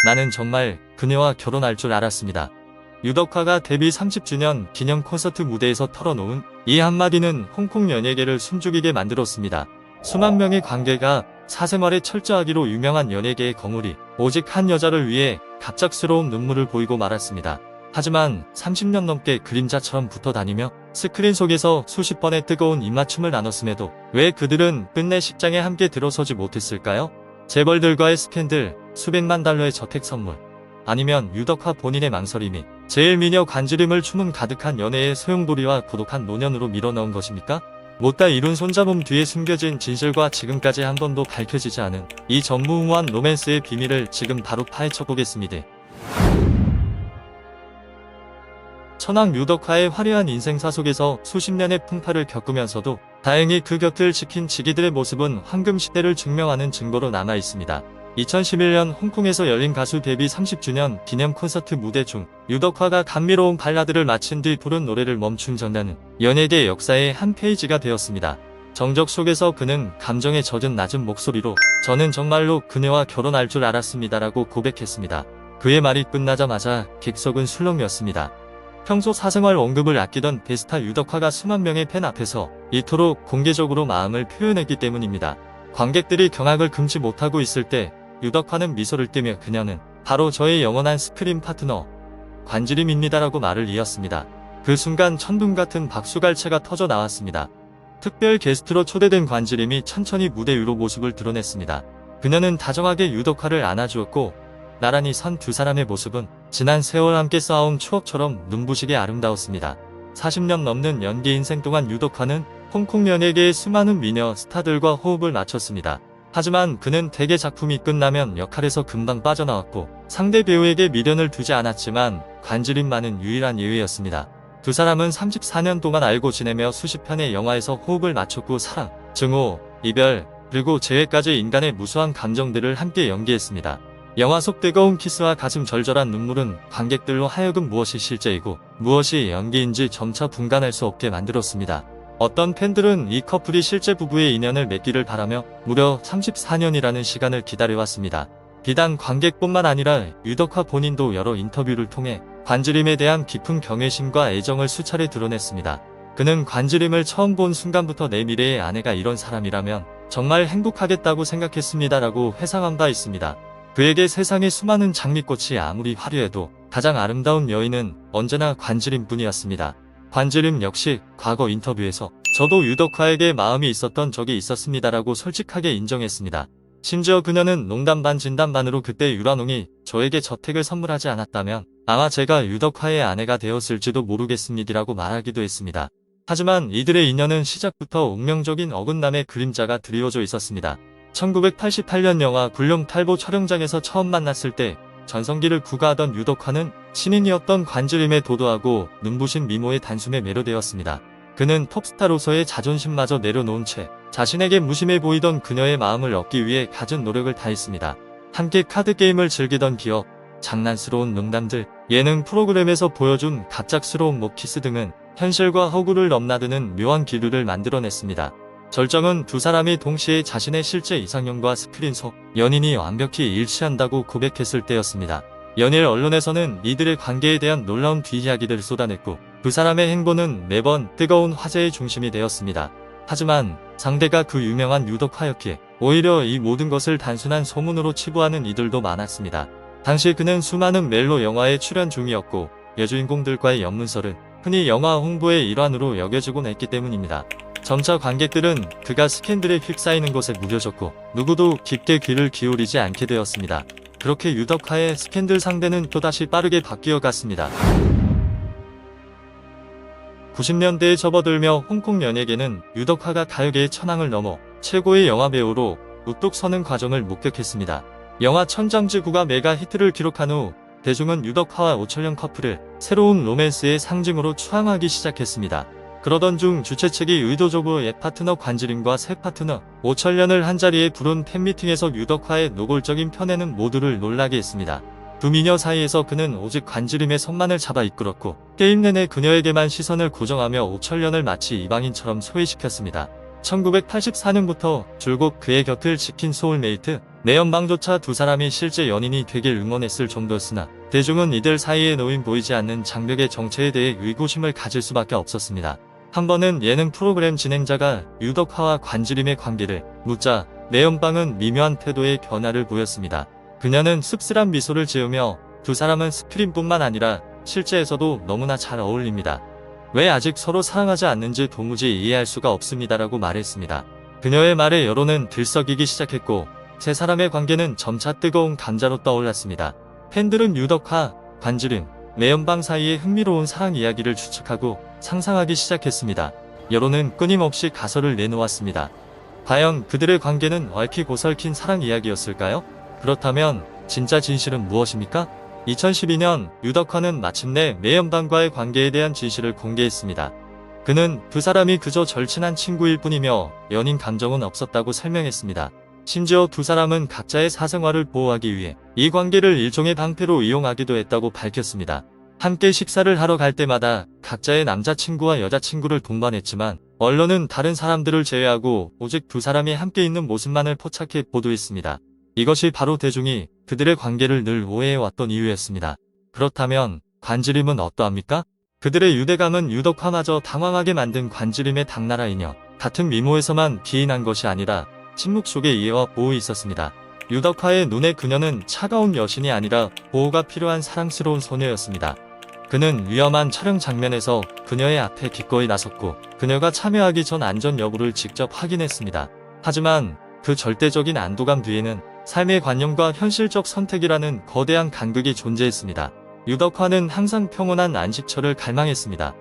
나는 정말 그녀와 결혼할 줄 알았습니다. 유덕화가 데뷔 30주년 기념 콘서트 무대에서 털어놓은 이 한마디는 홍콩 연예계를 숨죽이게 만들었습니다. 수만 명의 관객과 사생활에 철저하기로 유명한 연예계의 거물이 오직 한 여자를 위해 갑작스러운 눈물을 보이고 말았습니다. 하지만 30년 넘게 그림자처럼 붙어 다니며 스크린 속에서 수십 번의 뜨거운 입맞춤을 나눴음에도 왜 그들은 끝내 식장에 함께 들어서지 못했을까요? 재벌들과의 스캔들, 수백만 달러의 저택 선물, 아니면 유덕화 본인의 망설임이 제일 미녀 관지림을 추문 가득한 연애의 소용돌이와 고독한 노년으로 밀어넣은 것입니까? 못다 이룬 손잡음 뒤에 숨겨진 진실과 지금까지 한 번도 밝혀지지 않은 이 전무후무한 로맨스의 비밀을 지금 바로 파헤쳐보겠습니다. 천왕 유덕화의 화려한 인생사 속에서 수십 년의 풍파를 겪으면서도 다행히 그 곁을 지킨 지기들의 모습은 황금시대를 증명하는 증거로 남아있습니다. 2011년 홍콩에서 열린 가수 데뷔 30주년 기념 콘서트 무대 중 유덕화가 감미로운 발라드를 마친 뒤 부른 노래를 멈춘 전단은 연예계 역사의 한 페이지가 되었습니다. 정적 속에서 그는 감정에 젖은 낮은 목소리로 "저는 정말로 그녀와 결혼할 줄 알았습니다라고 고백했습니다. 그의 말이 끝나자마자 객석은 술렁였습니다. 평소 사생활 언급을 아끼던 대스타 유덕화가 수만 명의 팬 앞에서 이토록 공개적으로 마음을 표현했기 때문입니다. 관객들이 경악을 금치 못하고 있을 때 유덕화는 미소를 띠며 그녀는 "바로 저의 영원한 스크린 파트너 관지림입니다라고 말을 이었습니다. 그 순간 천둥같은 박수갈채가 터져 나왔습니다. 특별 게스트로 초대된 관지림이 천천히 무대 위로 모습을 드러냈습니다. 그녀는 다정하게 유덕화를 안아주었고 나란히 선 두 사람의 모습은 지난 세월 함께 쌓아온 추억처럼 눈부시게 아름다웠습니다. 40년 넘는 연기 인생 동안 유덕화는 홍콩 연예계의 수많은 미녀 스타들과 호흡을 맞췄습니다. 하지만 그는 대개 작품이 끝나면 역할에서 금방 빠져나왔고 상대 배우에게 미련을 두지 않았지만 관지림만은 유일한 예외였습니다. 두 사람은 34년 동안 알고 지내며 수십 편의 영화에서 호흡을 맞췄고 사랑, 증오, 이별, 그리고 재회까지 인간의 무수한 감정들을 함께 연기했습니다. 영화 속 뜨거운 키스와 가슴 절절한 눈물은 관객들로 하여금 무엇이 실제이고 무엇이 연기인지 점차 분간할 수 없게 만들었습니다. 어떤 팬들은 이 커플이 실제 부부의 인연을 맺기를 바라며 무려 34년이라는 시간을 기다려왔습니다. 비단 관객뿐만 아니라 유덕화 본인도 여러 인터뷰를 통해 관지림에 대한 깊은 경외심과 애정을 수차례 드러냈습니다. 그는 관지림을 처음 본 순간부터 내 미래의 아내가 이런 사람이라면 정말 행복하겠다고 생각했습니다라고 회상한 바 있습니다. 그에게 세상의 수많은 장미꽃이 아무리 화려해도 가장 아름다운 여인은 언제나 관지림뿐이었습니다. 관지림 역시 과거 인터뷰에서 "저도 유덕화에게 마음이 있었던 적이 있었습니다라고 솔직하게 인정했습니다. 심지어 그녀는 농담 반 진담 반으로 그때 유라농이 저에게 저택을 선물하지 않았다면 아마 제가 유덕화의 아내가 되었을지도 모르겠습니다라고 말하기도 했습니다. 하지만 이들의 인연은 시작부터 운명적인 어긋남의 그림자가 드리워져 있었습니다. 1988년 영화 굴룡탈보 촬영장에서 처음 만났을 때 전성기를 구가하던 유덕화는 신인이었던 관지림에 도도하고 눈부신 미모의 단숨에 매료되었습니다. 그는 톱스타로서의 자존심마저 내려놓은 채 자신에게 무심해 보이던 그녀의 마음을 얻기 위해 갖은 노력을 다했습니다. 함께 카드게임을 즐기던 기억, 장난스러운 농담들, 예능 프로그램에서 보여준 갑작스러운 목키스 등은 현실과 허구를 넘나드는 묘한 기류를 만들어냈습니다. 절정은 두 사람이 동시에 자신의 실제 이상형과 스크린 속 연인이 완벽히 일치한다고 고백했을 때였습니다. 연일 언론에서는 이들의 관계에 대한 놀라운 뒷이야기들을 쏟아냈고 두 사람의 행보는 매번 뜨거운 화제의 중심이 되었습니다. 하지만 상대가 그 유명한 유덕화였기에 오히려 이 모든 것을 단순한 소문으로 치부하는 이들도 많았습니다. 당시 그는 수많은 멜로 영화에 출연 중이었고 여주인공들과의 연문설은 흔히 영화 홍보의 일환으로 여겨지곤 했기 때문입니다. 점차 관객들은 그가 스캔들에 휩싸이는 것에 무뎌졌고 누구도 깊게 귀를 기울이지 않게 되었습니다. 그렇게 유덕화의 스캔들 상대는 또다시 빠르게 바뀌어갔습니다. 90년대에 접어들며 홍콩 연예계는 유덕화가 가요계의 천왕을 넘어 최고의 영화배우로 우뚝 서는 과정을 목격했습니다. 영화 천장지구가 메가 히트를 기록한 후 대중은 유덕화와 오철련 커플을 새로운 로맨스의 상징으로 추앙하기 시작했습니다. 그러던 중 주최 측이 의도적으로 옛 파트너 관지림과 새 파트너 오철련을 한자리에 부른 팬미팅에서 유덕화의 노골적인 편애는 모두를 놀라게 했습니다. 두 미녀 사이에서 그는 오직 관지림의 손만을 잡아 이끌었고 게임 내내 그녀에게만 시선을 고정하며 오철련을 마치 이방인처럼 소외시켰습니다. 1984년부터 줄곧 그의 곁을 지킨 소울메이트, 내연방조차 두 사람이 실제 연인이 되길 응원했을 정도였으나 대중은 이들 사이에 놓인 보이지 않는 장벽의 정체에 대해 의구심을 가질 수밖에 없었습니다. 한 번은 예능 프로그램 진행자가 유덕화와 관지림의 관계를 묻자 내연방은 미묘한 태도의 변화를 보였습니다. 그녀는 씁쓸한 미소를 지으며 두 사람은 스크린뿐만 아니라 실제에서도 너무나 잘 어울립니다. 왜 아직 서로 사랑하지 않는지 도무지 이해할 수가 없습니다라고 말했습니다. 그녀의 말에 여론은 들썩이기 시작했고 세 사람의 관계는 점차 뜨거운 감자로 떠올랐습니다. 팬들은 유덕화, 관지림, 내연방 사이의 흥미로운 사랑 이야기를 추측하고 상상하기 시작했습니다. 여론은 끊임없이 가설을 내놓았습니다. 과연 그들의 관계는 얽히고 설킨 사랑 이야기였을까요? 그렇다면 진짜 진실은 무엇입니까? 2012년 유덕화는 마침내 내연방과의 관계에 대한 진실을 공개했습니다. 그는 두 사람이 그저 절친한 친구일 뿐이며 연인 감정은 없었다고 설명했습니다. 심지어 두 사람은 각자의 사생활을 보호하기 위해 이 관계를 일종의 방패로 이용하기도 했다고 밝혔습니다. 함께 식사를 하러 갈 때마다 각자의 남자친구와 여자친구를 동반했지만 언론은 다른 사람들을 제외하고 오직 두 사람이 함께 있는 모습만을 포착해 보도했습니다. 이것이 바로 대중이 그들의 관계를 늘 오해해왔던 이유였습니다. 그렇다면 관지림은 어떠합니까? 그들의 유대감은 유덕화마저 당황하게 만든 관지림의 당나라 이녀. 같은 미모에서만 기인한 것이 아니라 침묵 속에 이해와 보호이 있었습니다. 유덕화의 눈에 그녀는 차가운 여신이 아니라 보호가 필요한 사랑스러운 소녀였습니다. 그는 위험한 촬영 장면에서 그녀의 앞에 기꺼이 나섰고 그녀가 참여하기 전 안전 여부를 직접 확인했습니다. 하지만 그 절대적인 안도감 뒤에는 삶의 관념과 현실적 선택이라는 거대한 간극이 존재했습니다. 유덕화는 항상 평온한 안식처를 갈망했습니다.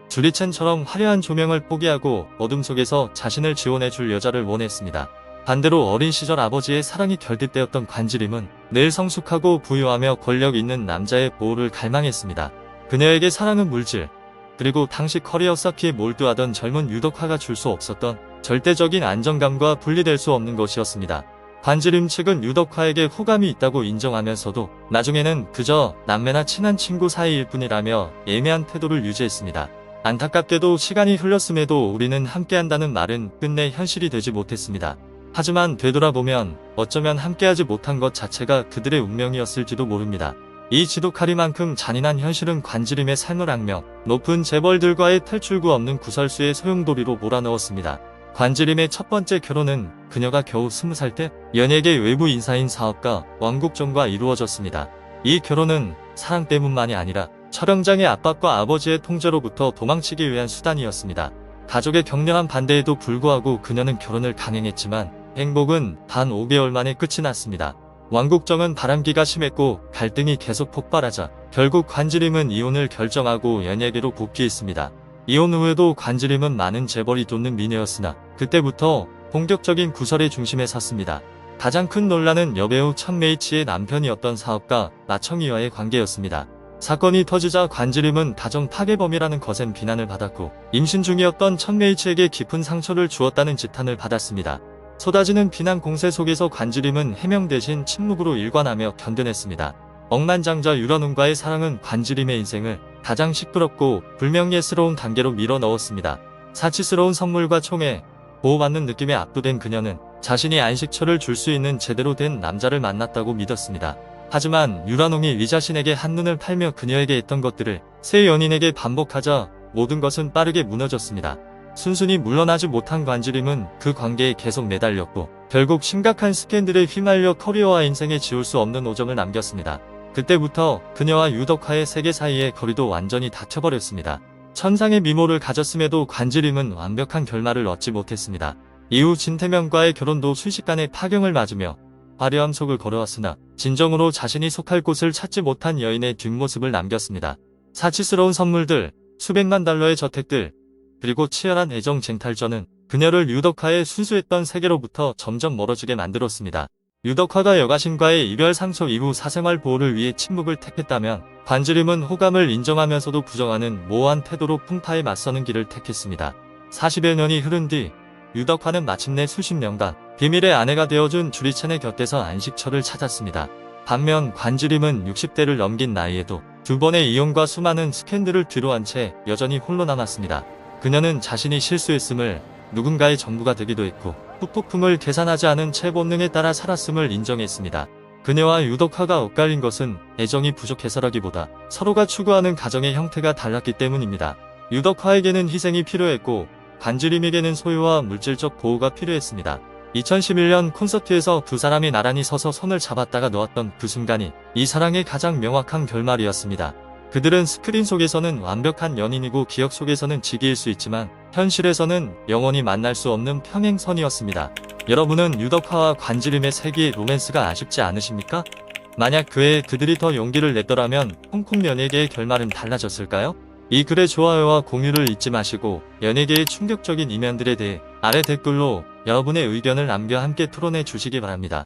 주리첸처럼 화려한 조명을 포기하고 어둠 속에서 자신을 지원해줄 여자를 원했습니다. 반대로 어린 시절 아버지의 사랑이 결핍되었던 관지림은 늘 성숙하고 부유하며 권력 있는 남자의 보호를 갈망했습니다. 그녀에게 사랑은 물질, 그리고 당시 커리어 쌓기에 몰두하던 젊은 유덕화가 줄 수 없었던 절대적인 안정감과 분리될 수 없는 것이었습니다. 관지림 측은 유덕화에게 호감이 있다고 인정하면서도 나중에는 그저 남매나 친한 친구 사이일 뿐이라며 애매한 태도를 유지했습니다. 안타깝게도 시간이 흘렀음에도 우리는 함께한다는 말은 끝내 현실이 되지 못했습니다. 하지만 되돌아보면 어쩌면 함께하지 못한 것 자체가 그들의 운명이었을지도 모릅니다. 이 지독하리만큼 잔인한 현실은 관지림의 삶을 악명 높은 재벌들과의 탈출구 없는 구설수의 소용돌이로 몰아넣었습니다. 관지림의 첫 번째 결혼은 그녀가 겨우 20살 때 연예계 외부 인사인 사업가 왕국정과 이루어졌습니다. 이 결혼은 사랑 때문만이 아니라 촬영장의 압박과 아버지의 통제로부터 도망치기 위한 수단이었습니다. 가족의 격렬한 반대에도 불구하고 그녀는 결혼을 강행했지만 행복은 단 5개월 만에 끝이 났습니다. 왕국정은 바람기가 심했고 갈등이 계속 폭발하자 결국 관지림은 이혼을 결정하고 연예계로 복귀했습니다. 이혼 후에도 관지림은 많은 재벌이 돕는 미녀였으나 그때부터 본격적인 구설의 중심에 섰습니다. 가장 큰 논란은 여배우 천메이치의 남편이었던 사업가 나청이와의 관계였습니다. 사건이 터지자 관지림은 가정 파괴범이라는 거센 비난을 받았고 임신 중이었던 천메이치에게 깊은 상처를 주었다는 지탄을 받았습니다. 쏟아지는 비난 공세 속에서 관지림은 해명 대신 침묵으로 일관하며 견뎌냈습니다. 억만장자 유런운과의 사랑은 관지림의 인생을 가장 시끄럽고 불명예스러운 단계로 밀어넣었습니다. 사치스러운 선물과 총에 보호받는 느낌에 압도된 그녀는 자신이 안식처를 줄 수 있는 제대로 된 남자를 만났다고 믿었습니다. 하지만 유란홍이 위 자신에게 한눈을 팔며 그녀에게 했던 것들을 새 연인에게 반복하자 모든 것은 빠르게 무너졌습니다. 순순히 물러나지 못한 관지림은 그 관계에 계속 매달렸고 결국 심각한 스캔들에 휘말려 커리어와 인생에 지울 수 없는 오점을 남겼습니다. 그때부터 그녀와 유덕화의 세계 사이의 거리도 완전히 닫혀버렸습니다. 천상의 미모를 가졌음에도 관지림은 완벽한 결말을 얻지 못했습니다. 이후 진태명과의 결혼도 순식간에 파경을 맞으며 화려함 속을 걸어왔으나 진정으로 자신이 속할 곳을 찾지 못한 여인의 뒷모습을 남겼습니다. 사치스러운 선물들, 수백만 달러의 저택들, 그리고 치열한 애정 쟁탈전은 그녀를 유덕화의 순수했던 세계로부터 점점 멀어지게 만들었습니다. 유덕화가 여가신과의 이별 상처 이후 사생활 보호를 위해 침묵을 택했다면 관지림은 호감을 인정하면서도 부정하는 모호한 태도로 풍파에 맞서는 길을 택했습니다. 40여 년이 흐른 뒤 유덕화는 마침내 수십 년간 비밀의 아내가 되어준 주리첸의 곁에서 안식처를 찾았습니다. 반면 관지림은 60대를 넘긴 나이에도 두 번의 이혼과 수많은 스캔들을 뒤로한 채 여전히 홀로 남았습니다. 그녀는 자신이 실수했음을 누군가의 전부가 되기도 했고 후폭풍을 계산하지 않은 채 본능에 따라 살았음을 인정했습니다. 그녀와 유덕화가 엇갈린 것은 애정이 부족해서라기보다 서로가 추구하는 가정의 형태가 달랐기 때문입니다. 유덕화에게는 희생이 필요했고 관주림에게는 소유와 물질적 보호가 필요했습니다. 2011년 콘서트에서 두 사람이 나란히 서서 손을 잡았다가 놓았던 그 순간이 이 사랑의 가장 명확한 결말이었습니다. 그들은 스크린 속에서는 완벽한 연인이고 기억 속에서는 지기일 수 있지만 현실에서는 영원히 만날 수 없는 평행선이었습니다. 여러분은 유덕화와 관지림의 세기의 로맨스가 아쉽지 않으십니까? 만약 그들이 더 용기를 냈더라면 홍콩 연예계의 결말은 달라졌을까요? 이 글의 좋아요와 공유를 잊지 마시고 연예계의 충격적인 이면들에 대해 아래 댓글로 여러분의 의견을 남겨 함께 토론해 주시기 바랍니다.